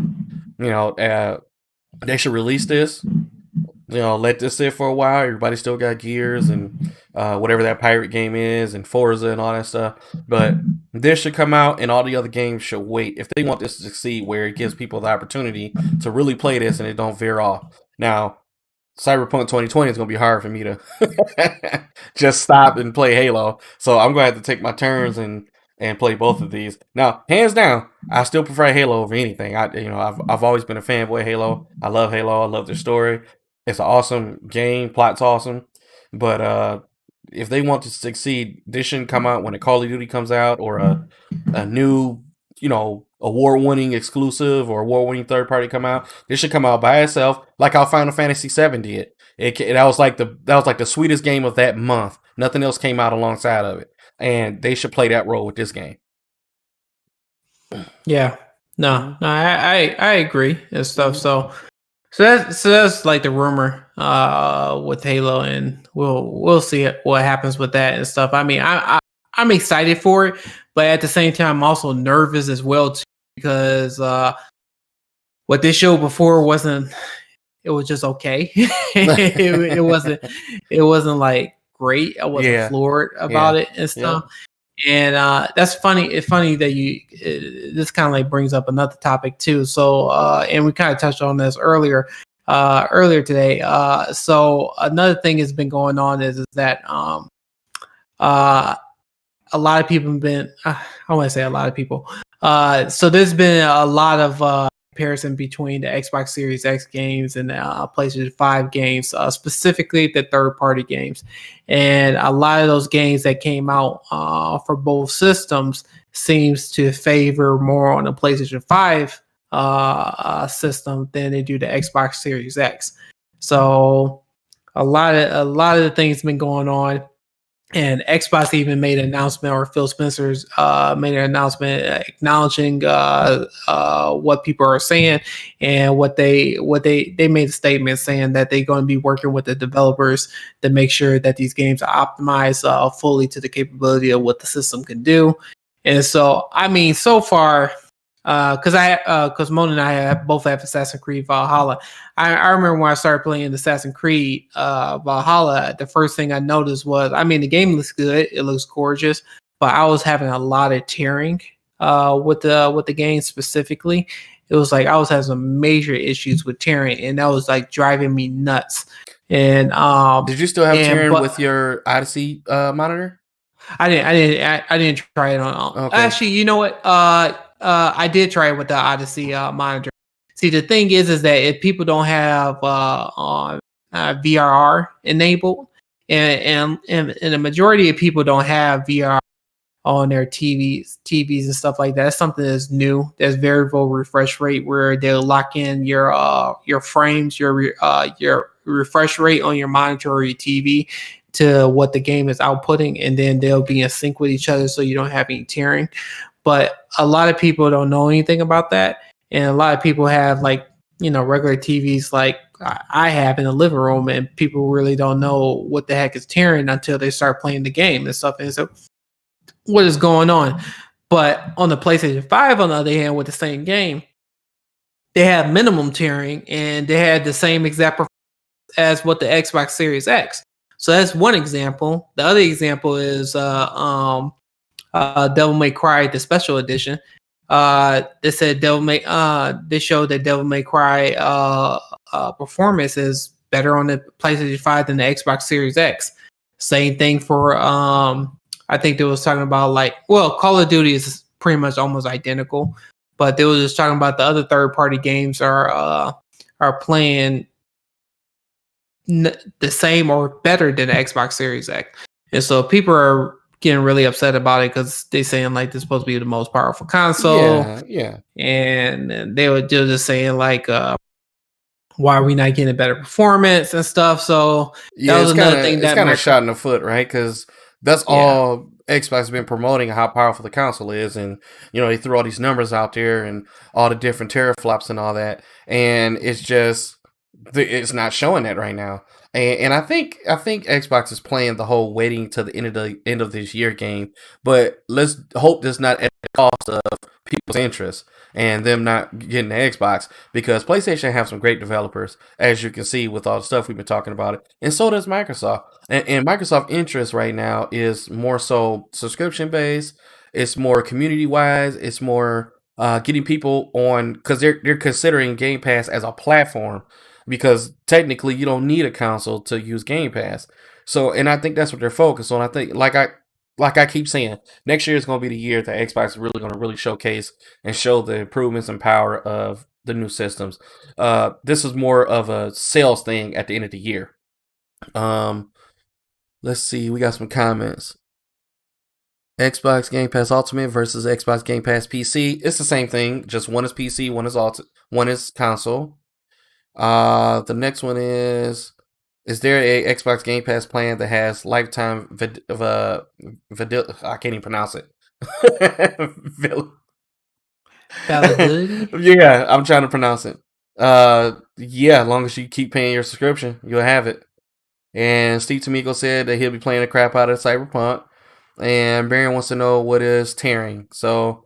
They should release this let this sit for a while. Everybody still got Gears and whatever that pirate game is, and Forza and all that stuff. But this should come out, and all the other games should wait if they want this to succeed, where it gives people the opportunity to really play this and it don't veer off. Now, Cyberpunk 2020 is going to be hard for me to just stop and play Halo. So I'm going to have to take my turns and play both of these. Now, hands down, I still prefer Halo over anything. I've always been a fanboy of Halo. I love Halo. I love their story. It's an awesome game. Plot's awesome. But if they want to succeed, this shouldn't come out when a Call of Duty comes out, or a new, award-winning exclusive or award-winning third-party come out. This should come out by itself, like how Final Fantasy VII did. That was like the sweetest game of that month. Nothing else came out alongside of it, and they should play that role with this game. Yeah. No, I agree and stuff. So that's like the rumor with Halo, and we'll see what happens with that and stuff. I mean, I'm excited for it, but at the same time, I'm also nervous as well too, because what they showed before wasn't. It was just okay. it wasn't like great. I wasn't floored about it and stuff. And that's funny. It's funny that this kind of like brings up another topic too. So, and we kind of touched on this earlier today. So another thing that's been going on is that a lot of people have been. I want to say a lot of people. So there's been a lot of comparison between the Xbox Series X games and the PlayStation 5 games, specifically the third-party games. And a lot of those games that came out for both systems seems to favor more on the PlayStation 5 system than they do the Xbox Series X. So a lot of the things been going on. And Xbox even made an announcement, or Phil Spencer's made an announcement acknowledging what people are saying, and what they made a statement saying that they're going to be working with the developers to make sure that these games are optimized fully to the capability of what the system can do. And so, I mean, so far, because Mona and I both have Assassin's Creed Valhalla. I remember when I started playing Assassin's Creed Valhalla, the first thing I noticed was, I mean, the game looks good, it looks gorgeous, but I was having a lot of tearing with the game specifically. It was like I was having some major issues with tearing, and that was like driving me nuts. And did you still have tearing with your Odyssey monitor? I didn't try it on. Okay. Actually, you know what? I did try it with the Odyssey monitor. See, the thing is that if people don't have VRR enabled, and the majority of people don't have VR on their TVs and stuff like that. That's something that's new. There's variable refresh rate, where they'll lock in your frames, your refresh rate on your monitor or your TV to what the game is outputting, and then they'll be in sync with each other, so you don't have any tearing. But a lot of people don't know anything about that, and a lot of people have regular TVs like I have in the living room, and people really don't know what the heck is tearing until they start playing the game and stuff. And so, what is going on? But on the PlayStation 5, on the other hand, with the same game, they have minimum tearing, and they had the same exact performance as what the Xbox Series X. So that's one example. The other example is Devil May Cry, the special edition. They said they showed that Devil May Cry performance is better on the PlayStation 5 than the Xbox Series X. Same thing for I think they was talking about Call of Duty is pretty much almost identical, but they was just talking about the other third-party games are playing the same or better than the Xbox Series X. And so people are getting really upset about it because they're saying this is supposed to be the most powerful console. Yeah. And they were just saying why are we not getting a better performance and stuff? So that was another thing that it's kind of shot in the foot, right? Because that's all Xbox has been promoting, how powerful the console is, and they threw all these numbers out there and all the different teraflops and all that, and it's just it's not showing that right now. And I think Xbox is playing the whole waiting to the end of this year game. But let's hope this not at the cost of people's interest and them not getting the Xbox, because PlayStation have some great developers, as you can see with all the stuff we've been talking about it, and so does Microsoft. And Microsoft interest right now is more so subscription based. It's more community wise. It's more getting people on, because they're considering Game Pass as a platform, because technically you don't need a console to use Game Pass. So, and I think that's what they're focused on. I think, like I keep saying, next year is going to be the year that Xbox is really going to really showcase and show the improvements and power of the new systems. This is more of a sales thing at the end of the year. Um, let's see, we got some comments. Xbox Game Pass Ultimate versus Xbox Game Pass PC. It's the same thing, just one is PC, one is console. The next one is there a Xbox Game Pass plan that has lifetime I can't even pronounce it. Validity. Yeah, I'm trying to pronounce it. Yeah, as long as you keep paying your subscription, you'll have it. And Steve Tamiko said that he'll be playing the crap out of Cyberpunk. And Baron wants to know what is tearing. So,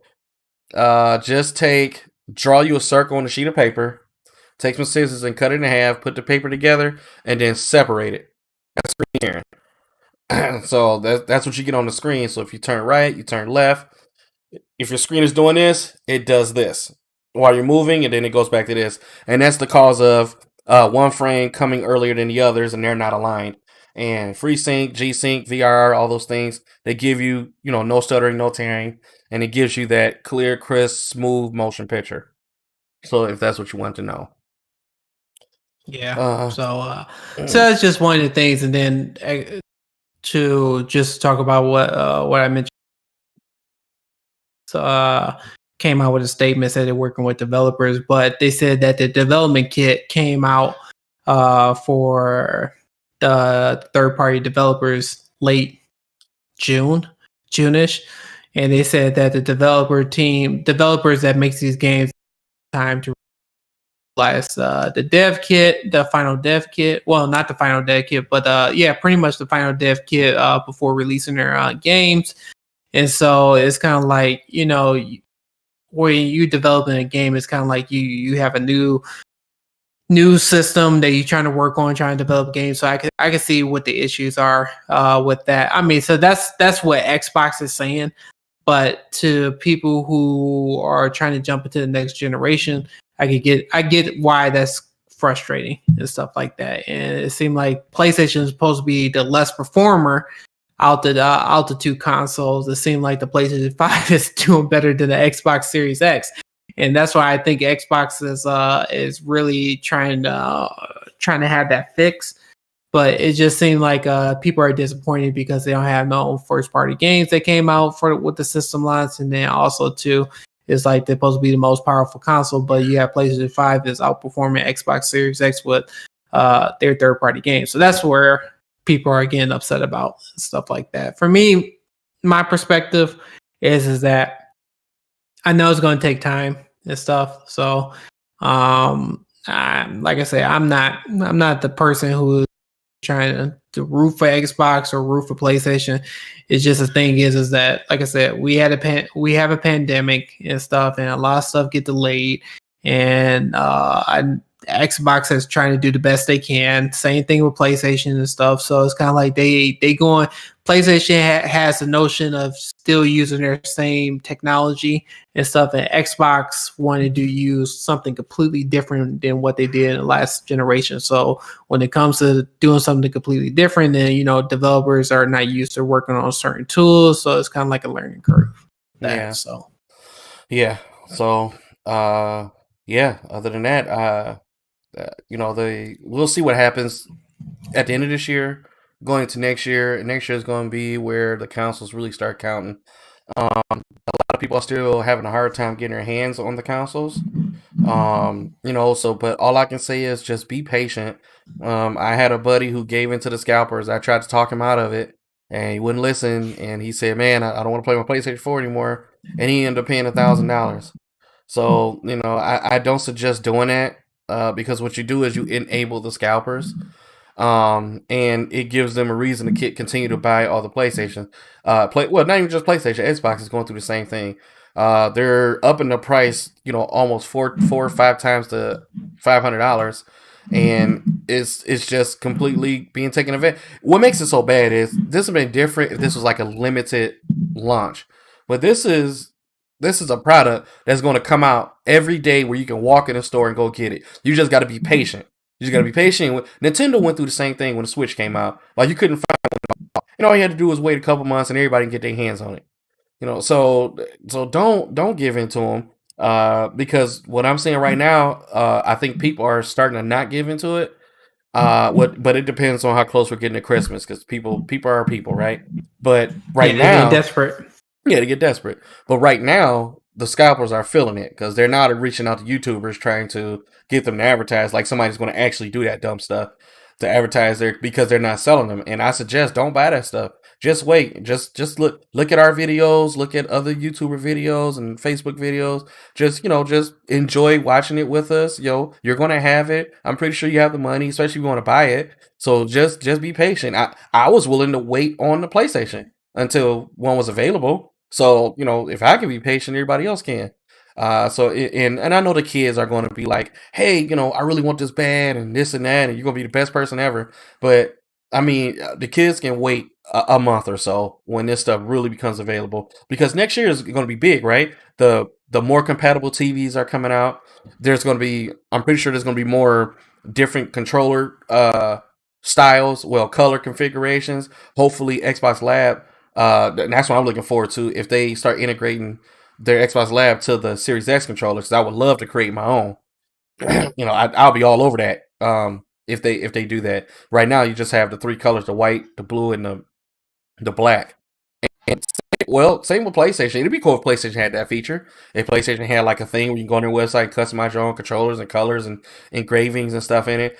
just draw you a circle on a sheet of paper, take some scissors and cut it in half, put the paper together, and then separate it. That's tearing. So that's what you get on the screen. So if you turn right, you turn left. If your screen is doing this, it does this while you're moving, and then it goes back to this. And that's the cause of one frame coming earlier than the others, and they're not aligned. And FreeSync, G-Sync, VRR, all those things, they give you, no stuttering, no tearing, and it gives you that clear, crisp, smooth motion picture. So if that's what you want to know. Yeah. Uh, So that's just one of the things, and then to just talk about what I mentioned. Came out with a statement, said they're working with developers, but they said that the development kit came out for the third-party developers late June-ish, and they said that the developers that makes these games, time to realize the dev kit, the final dev kit. Well, not the final dev kit, but yeah, pretty much the final dev kit before releasing their games. And so it's kind of like, when you developing a game, it's kind of like you have a new system that you're trying to work on, trying to develop games. So I can see what the issues are with that. I mean, so that's what Xbox is saying. But to people who are trying to jump into the next generation, I get why that's frustrating and stuff like that. And it seemed like PlayStation is supposed to be the less performer out the two consoles. It seemed like the PlayStation 5 is doing better than the Xbox Series X. And that's why I think Xbox is really trying to have that fix. But it just seemed like people are disappointed because they don't have no first party games that came out with the system launch, and then also too, it's like they're supposed to be the most powerful console, but you have PlayStation 5 is outperforming Xbox Series X with their third party games. So that's where people are getting upset about stuff like that. For me, my perspective is that I know it's going to take time and stuff. So, like I say, I'm not the person who is trying to root for Xbox or root for PlayStation. It's just the thing is that, like I said, we have a pandemic and stuff, and a lot of stuff get delayed, and Xbox is trying to do the best they can. Same thing with PlayStation and stuff. So it's kind of like they going. PlayStation has the notion of still using their same technology and stuff, and Xbox wanted to use something completely different than what they did in the last generation. So when it comes to doing something completely different, then developers are not used to working on certain tools, so it's kind of like a learning curve. yeah. So Yeah. So, yeah. Other than that, we'll see what happens at the end of this year, going into next year. Next year is going to be where the consoles really start counting. A lot of people are still having a hard time getting their hands on the consoles. But all I can say is just be patient. I had a buddy who gave into the scalpers. I tried to talk him out of it, and he wouldn't listen. And he said, "Man, I don't want to play my PlayStation 4 anymore." And he ended up paying $1,000. So I don't suggest doing that. because what you do is you enable the scalpers, and it gives them a reason to continue to buy all the PlayStation. Well, not even just PlayStation, Xbox is going through the same thing. They're upping the price, almost four or five times to $500, and it's just completely being taken advantage. What makes it so bad is this would have been different if this was like a limited launch, but this is a product that's going to come out every day where you can walk in the store and go get it. You just got to be patient. You just got to be patient. Nintendo went through the same thing when the Switch came out. Like you couldn't find, all you had to do was wait a couple months and everybody can get their hands on it. So don't give in to them. Because what I'm saying right now, I think people are starting to not give into it. But it depends on how close we're getting to Christmas, because people are people, right? But right Yeah, they're getting now, desperate. yeah, they get desperate. But right now, the scalpers are feeling it because they're not reaching out to YouTubers trying to get them to advertise like somebody's going to actually do that dumb stuff to advertise there because they're not selling them. And I suggest don't buy that stuff. Just wait. Just look at our videos, look at other YouTuber videos and Facebook videos. Just enjoy watching it with us. You're gonna have it. I'm pretty sure you have the money, especially if you want to buy it. So just be patient. I was willing to wait on the PlayStation until one was available. So, if I can be patient, everybody else can. And I know the kids are going to be like, hey, I really want this bad and this and that, and you're going to be the best person ever. But I mean, the kids can wait a month or so when this stuff really becomes available, because next year is going to be big, right? The more compatible TVs are coming out. I'm pretty sure there's going to be more different controller styles, well, color configurations. Hopefully, Xbox Lab, and that's what I'm looking forward to, if they start integrating their Xbox Lab to the Series X controller, because I would love to create my own. I'll be all over that. If they do that. Right now, you just have the three colors: the white, the blue, and the black. And same with PlayStation. It'd be cool if PlayStation had that feature. If PlayStation had like a thing where you can go on their website and customize your own controllers and colors and engravings and stuff in it.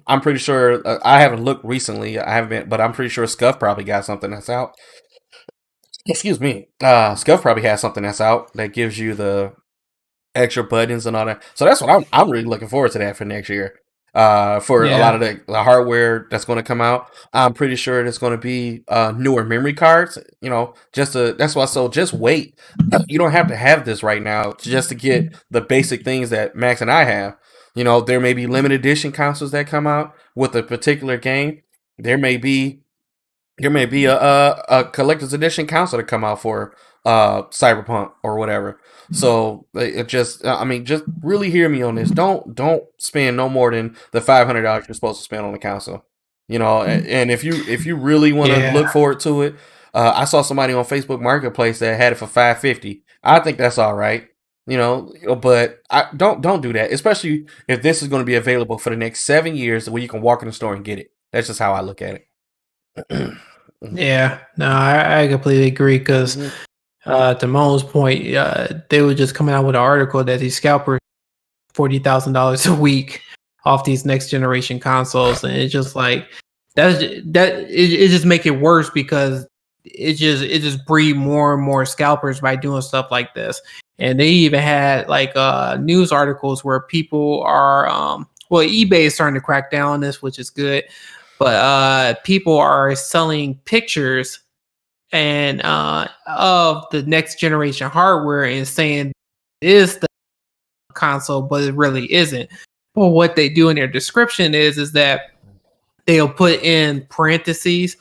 I'm pretty sure. I haven't looked recently. I haven't been, but I'm pretty sure Scuff probably got something that's out. Excuse me. Scuff probably has something that's out that gives you the extra buttons and all that. So that's what I'm really looking forward to that for next year. For a lot Yeah, of the hardware that's going to come out, I'm pretty sure it's going to be newer memory cards. That's why. So just wait. You don't have to have this right now just to get the basic things that Max and I have. There may be limited edition consoles that come out with a particular game. There may be a collector's edition console to come out for Cyberpunk or whatever. So it just, I mean, just really hear me on this. Don't spend no more than the $500 you're supposed to spend on the console. And if you really want to look yeah, forward to it, I saw somebody on Facebook Marketplace that had it for $550. I think that's all right. But I don't do that, especially if this is going to be available for the next 7 years, where you can walk in the store and get it. That's just how I look at it. yeah. No, I completely agree because Mhm. to Mo's point, they were just coming out with an article that these scalpers $40,000 a week off these next generation consoles, and it's just like it just make it worse because it just breed more and more scalpers by doing stuff like this. And they even had like news articles where people are well, eBay is starting to crack down on this, which is good, but people are selling pictures and of the next generation hardware and saying is the console, but it really isn't. Well, what they do in their description is that they'll put in parentheses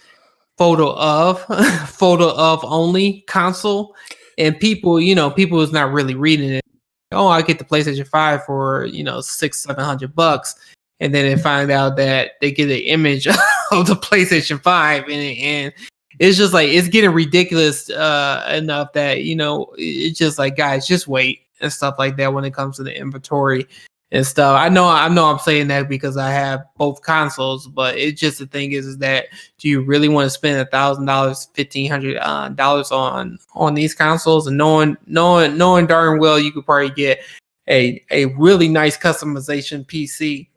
photo of photo of only console, and people is not really reading it. Oh, I get the PlayStation 5 for 600-700 bucks, and then they find out that they get an image of the PlayStation 5 and it's just like it's getting ridiculous enough that it's just like, guys, just wait and stuff like that when it comes to the inventory and stuff. I know I'm saying that because I have both consoles, but it's just the thing is that do you really want to spend $1,000, $1,500 on these consoles, and knowing darn well you could probably get a really nice customization PC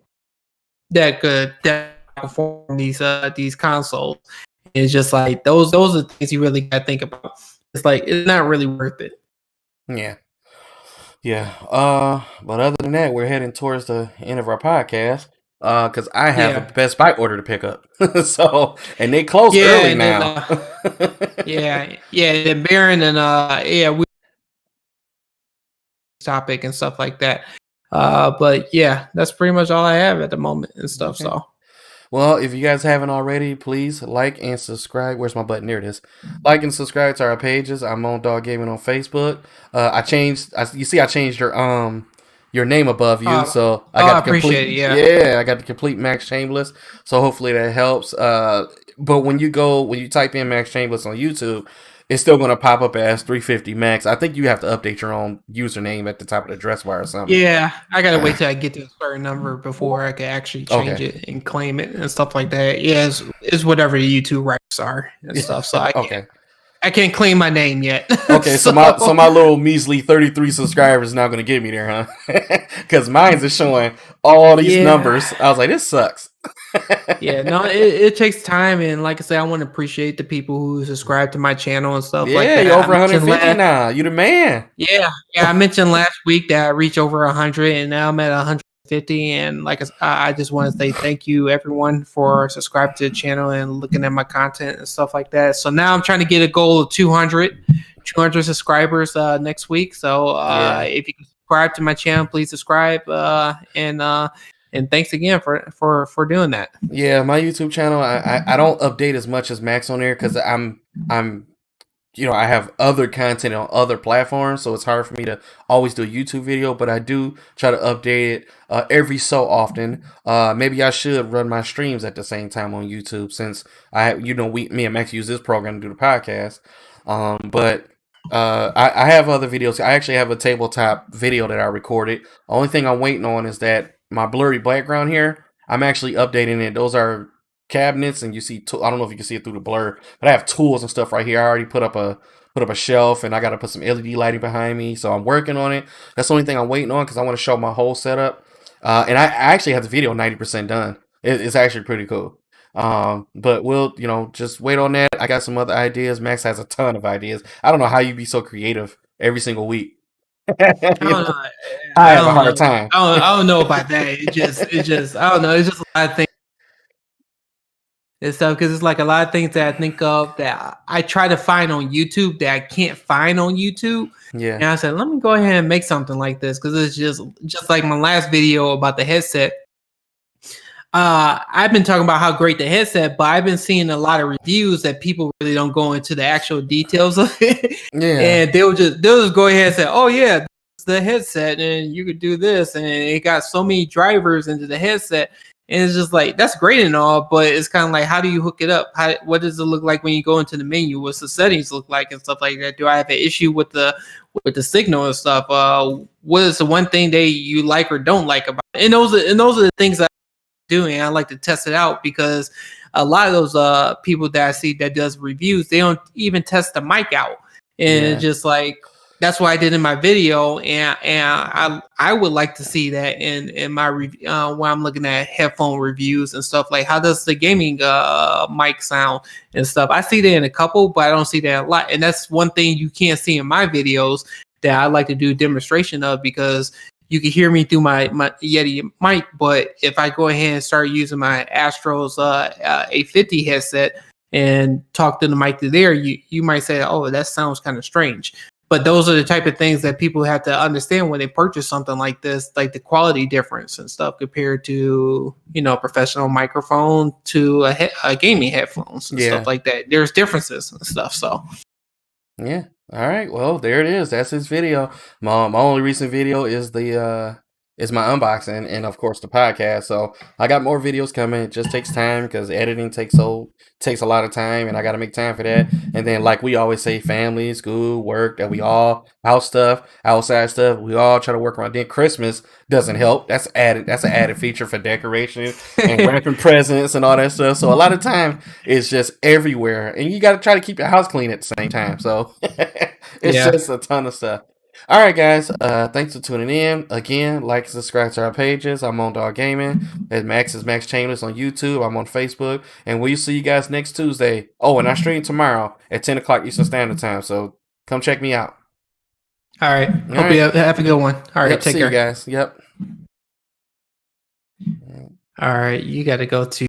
that perform these consoles. It's just like those are things you really gotta think about. It's like it's not really worth it. Yeah. Yeah. But other than that, we're heading towards the end of our podcast. Because I have a Yeah, Best Buy order to pick up. So, and they close yeah, early and then now. yeah, and then Baron and yeah, we topic and stuff like that. But yeah, that's pretty much all I have at the moment and stuff. Okay. So Well, if you guys haven't already, please like and subscribe. Where's my button? There it is. Like and subscribe to our pages. I'm on Dog Gaming on Facebook. I changed. You see, I changed your name above you, so I got I the complete. appreciate it. Yeah. Yeah, I got the complete Max Chambliss. So hopefully that helps. But when you type in Max Chambliss on YouTube, it's still going to pop up as 350 Max. I think you have to update your own username at the top of the address bar or something. Yeah, I gotta wait till I get to a certain number before I can actually change Okay. it and claim it and stuff like that. Yeah, it's whatever the YouTube rights are and stuff. So Okay. I can't claim my name yet. Okay, so So my little measly 33 subscribers is not going to get me there, huh? Because mine's is showing all these yeah, numbers. I was like, this sucks. yeah. No, it takes time, and like I said, I want to appreciate the people who subscribe to my channel and stuff like Yeah, you're that. I over mentioned 150 last, now. You the man. yeah, I mentioned last week that I reached over 100, and now I'm at 150. And like I just want to say thank you everyone for subscribing to the channel and looking at my content and stuff like that. So now I'm trying to get a goal of 200 subscribers next week. So Yeah. if you can subscribe to my channel, please subscribe. And thanks again for doing that. Yeah, my YouTube channel, I don't update as much as Max on there because I'm I have other content on other platforms, so it's hard for me to always do a YouTube video, but I do try to update it every so often. Maybe I should run my streams at the same time on YouTube since I have, me and Max use this program to do the podcast. But I have other videos. I actually have a tabletop video that I recorded. Only thing I'm waiting on is that my blurry background here, I'm actually updating it. Those are cabinets, and you see, I don't know if you can see it through the blur, but I have tools and stuff right here. I already put up a shelf, and I got to put some LED lighting behind me, so I'm working on it. That's the only thing I'm waiting on because I want to show my whole setup. And I actually have the video 90% done. It's actually pretty cool. But we'll, just wait on that. I got some other ideas. Max has a ton of ideas. I don't know how you be so creative every single week. I You don't know, know. I I have a don't hard know. time. I don't know about that. It just I don't know. It's just a lot of things and stuff because it's like a lot of things that I think of that I try to find on YouTube that I can't find on YouTube. Yeah, And I said, let me go ahead and make something like this because it's just like my last video about the headset. I've been talking about how great the headset, but I've been seeing a lot of reviews that people really don't go into the actual details of it, yeah, and they'll just go ahead and say, "Oh yeah, it's the headset, and you could do this, and it got so many drivers into the headset." And it's just like that's great and all, but it's kind of like, how do you hook it up? What does it look like when you go into the menu? What's the settings look like and stuff like that? Do I have an issue with the signal and stuff? What is the one thing that you like or don't like about it? And those are the things that doing. I like to test it out because a lot of those people that I see that does reviews, they don't even test the mic out, and it's yeah, just like that's what I did in my video, and I would like to see that in my review when I'm looking at headphone reviews and stuff like how does the gaming mic sound and stuff. I see that in a couple, but I don't see that a lot, and that's one thing you can't see in my videos that I like to do demonstration of because you can hear me through my Yeti mic, but if I go ahead and start using my Astros A50 headset and talk to the mic through there, you might say, "Oh, that sounds kind of strange." But those are the type of things that people have to understand when they purchase something like this, like the quality difference and stuff compared to a professional microphone to a gaming headphones and stuff yeah. like that. There's differences and stuff. So Yeah. All right. Well, there it is. That's his video. My only recent video is my unboxing and of course the podcast. So I got more videos coming. It just takes time because editing takes a lot of time and I got to make time for that. And then like we always say, family, school, work, that we all house stuff, outside stuff. We all try to work around. Then Christmas doesn't help. That's added. That's an added feature for decoration and wrapping presents and all that stuff. So a lot of time it's just everywhere, and you got to try to keep your house clean at the same time. So it's yeah, just a ton of stuff. All right, guys. Thanks for tuning in. Again, like and subscribe to our pages. I'm on Dog Gaming. At Max is Max Chambers on YouTube. I'm on Facebook, and we'll see you guys next Tuesday. Oh, and I stream tomorrow at 10 o'clock Eastern Standard Time. So come check me out. All right. All Hope you right. have a good one. All right. Yep. Take See you care. guys. Yep. All right. You got to go to